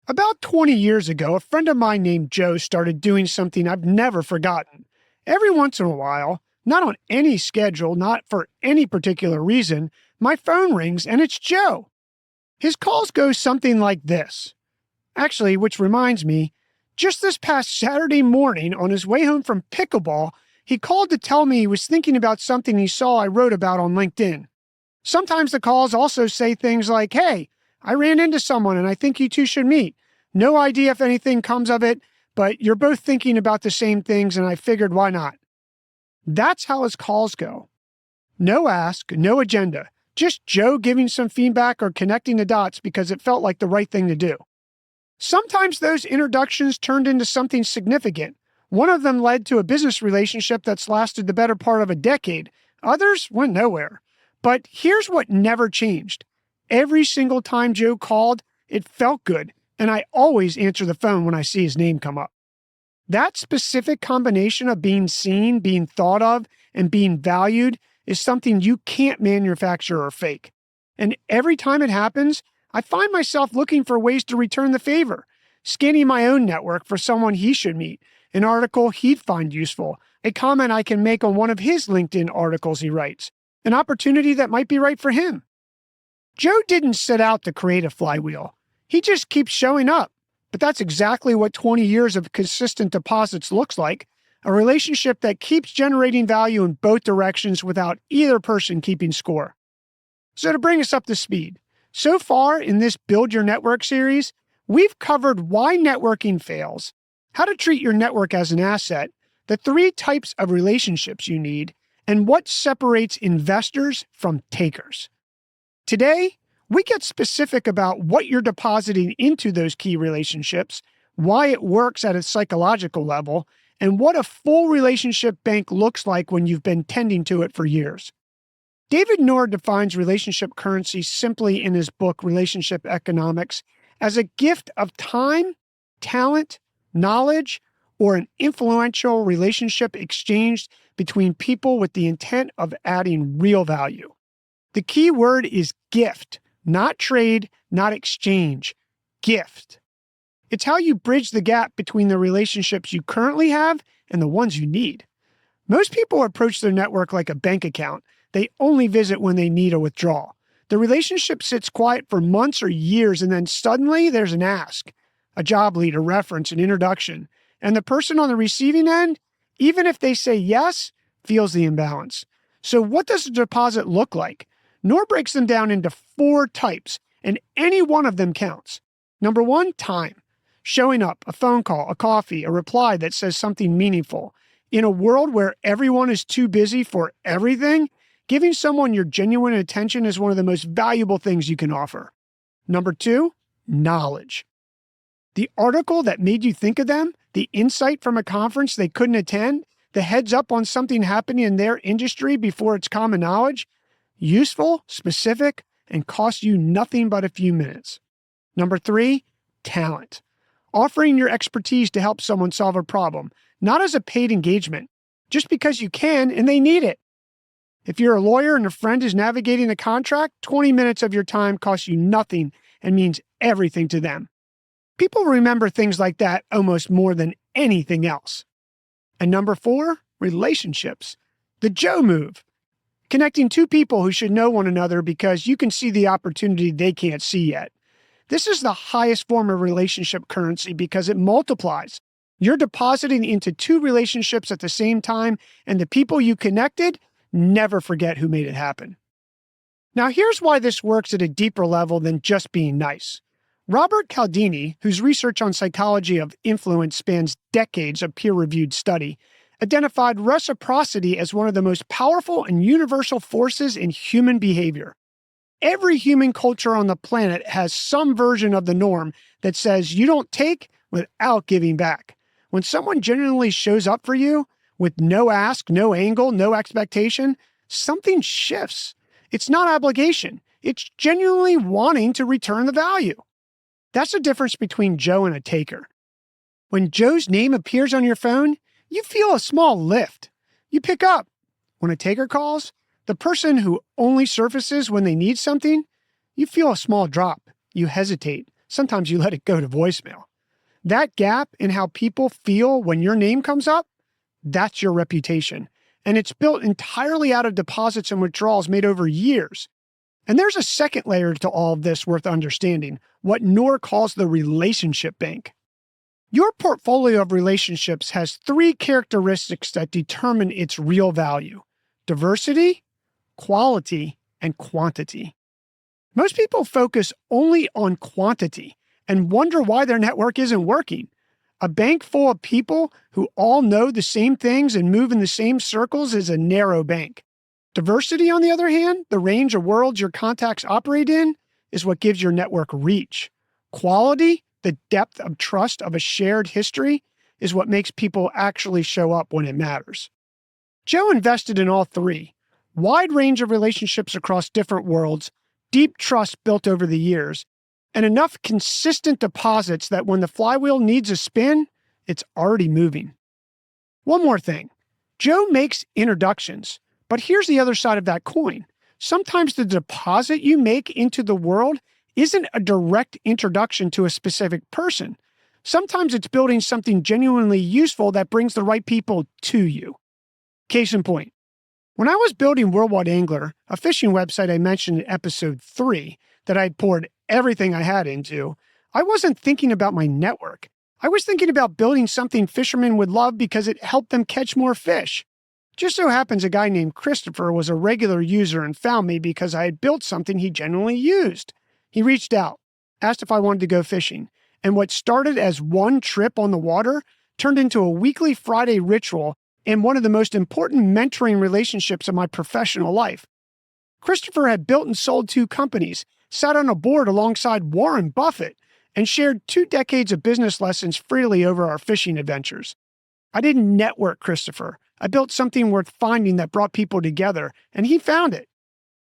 About 20 years ago, a friend of mine named Joe started doing something I've never forgotten. Every once in a while, not on any schedule, not for any particular reason, my phone rings and it's Joe. His calls go something like this. Actually, which reminds me, just this past Saturday morning on his way home from pickleball, he called to tell me he was thinking about something he saw I wrote about on LinkedIn. Sometimes the calls also say things like, "Hey, I ran into someone and I think you two should meet. No idea if anything comes of it, but you're both thinking about the same things and I figured why not." That's how his calls go. No ask, no agenda, just Joe giving some feedback or connecting the dots because it felt like the right thing to do. Sometimes those introductions turned into something significant. One of them led to a business relationship that's lasted the better part of a decade. Others went nowhere. But here's what never changed. Every single time Joe called, it felt good, and I always answer the phone when I see his name come up. That specific combination of being seen, being thought of, and being valued is something you can't manufacture or fake. And every time it happens, I find myself looking for ways to return the favor, scanning my own network for someone he should meet, an article he'd find useful, a comment I can make on one of his LinkedIn articles he writes, an opportunity that might be right for him. Joe didn't set out to create a flywheel. He just keeps showing up. But that's exactly what 20 years of consistent deposits looks like, a relationship that keeps generating value in both directions without either person keeping score. So to bring us up to speed, so far in this Build Your Network series, we've covered why networking fails, how to treat your network as an asset, the 3 types of relationships you need, and what separates investors from takers. Today, we get specific about what you're depositing into those key relationships, why it works at a psychological level, and what a full relationship bank looks like when you've been tending to it for years. David Nour defines relationship currency simply in his book, Relationship Economics, as a gift of time, talent, knowledge, or an influential relationship exchanged between people with the intent of adding real value. The key word is gift. Not trade, not exchange. Gift. It's how you bridge the gap between the relationships you currently have and the ones you need. Most people approach their network like a bank account. They only visit when they need a withdrawal. The relationship sits quiet for months or years, and then suddenly there's an ask, a job lead, a reference, an introduction. And the person on the receiving end, even if they say yes, feels the imbalance. So what does a deposit look like? Nour breaks them down into 4 types, and any one of them counts. Number 1, time. Showing up, a phone call, a coffee, a reply that says something meaningful. In a world where everyone is too busy for everything, giving someone your genuine attention is one of the most valuable things you can offer. Number 2, knowledge. The article that made you think of them, the insight from a conference they couldn't attend, the heads up on something happening in their industry before it's common knowledge. Useful, specific, and costs you nothing but a few minutes. Number 3, talent. Offering your expertise to help someone solve a problem, not as a paid engagement, just because you can and they need it. If you're a lawyer and a friend is navigating a contract, 20 minutes of your time costs you nothing and means everything to them. People remember things like that almost more than anything else. And number 4, relationships. The Joe move. Connecting 2 people who should know one another because you can see the opportunity they can't see yet. This is the highest form of relationship currency because it multiplies. You're depositing into 2 relationships at the same time, and the people you connected never forget who made it happen. Now, here's why this works at a deeper level than just being nice. Robert Cialdini, whose research on psychology of influence spans decades of peer-reviewed study, identified reciprocity as one of the most powerful and universal forces in human behavior. Every human culture on the planet has some version of the norm that says you don't take without giving back. When someone genuinely shows up for you with no ask, no angle, no expectation, something shifts. It's not obligation. It's genuinely wanting to return the value. That's the difference between Joe and a taker. When Joe's name appears on your phone, you feel a small lift. You pick up. When a taker calls, the person who only surfaces when they need something, you feel a small drop. You hesitate. Sometimes you let it go to voicemail. That gap in how people feel when your name comes up, that's your reputation. And it's built entirely out of deposits and withdrawals made over years. And there's a second layer to all of this worth understanding, what Nour calls the relationship bank. Your portfolio of relationships has 3 characteristics that determine its real value: diversity, quality, and quantity. Most people focus only on quantity and wonder why their network isn't working. A bank full of people who all know the same things and move in the same circles is a narrow bank. Diversity, on the other hand, the range of worlds your contacts operate in, is what gives your network reach. Quality, the depth of trust of a shared history, is what makes people actually show up when it matters. Joe invested in all 3. Wide range of relationships across different worlds, deep trust built over the years, and enough consistent deposits that when the flywheel needs a spin, it's already moving. One more thing. Joe makes introductions, but here's the other side of that coin. Sometimes the deposit you make into the world isn't a direct introduction to a specific person. Sometimes it's building something genuinely useful that brings the right people to you. Case in point. When I was building Worldwide Angler, a fishing website I mentioned in episode 3 that I'd poured everything I had into, I wasn't thinking about my network. I was thinking about building something fishermen would love because it helped them catch more fish. Just so happens a guy named Christopher was a regular user and found me because I had built something he genuinely used. He reached out, asked if I wanted to go fishing, and what started as one trip on the water turned into a weekly Friday ritual and one of the most important mentoring relationships of my professional life. Christopher had built and sold 2 companies, sat on a board alongside Warren Buffett, and shared 2 decades of business lessons freely over our fishing adventures. I didn't network Christopher. I built something worth finding that brought people together, and he found it.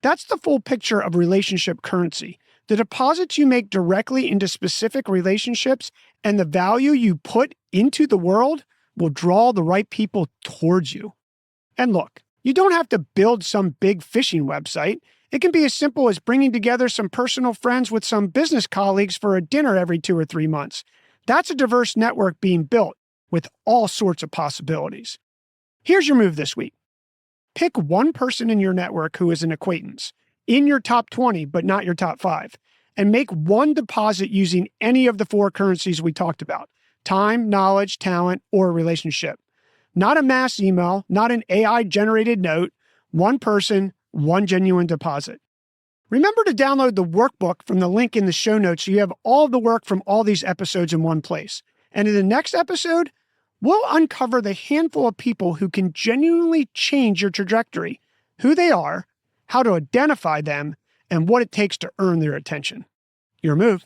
That's the full picture of relationship currency. The deposits you make directly into specific relationships and the value you put into the world will draw the right people towards you. And look, you don't have to build some big fishing website. It can be as simple as bringing together some personal friends with some business colleagues for a dinner every 2 or 3 months. That's a diverse network being built with all sorts of possibilities. Here's your move this week. Pick one person in your network who is an acquaintance, in your top 20, but not your top 5, and make one deposit using any of the 4 currencies we talked about: time, knowledge, talent, or relationship. Not a mass email, not an AI-generated note, one person, one genuine deposit. Remember to download the workbook from the link in the show notes so you have all the work from all these episodes in one place. And in the next episode, we'll uncover the handful of people who can genuinely change your trajectory, who they are, how to identify them, and what it takes to earn their attention. Your move.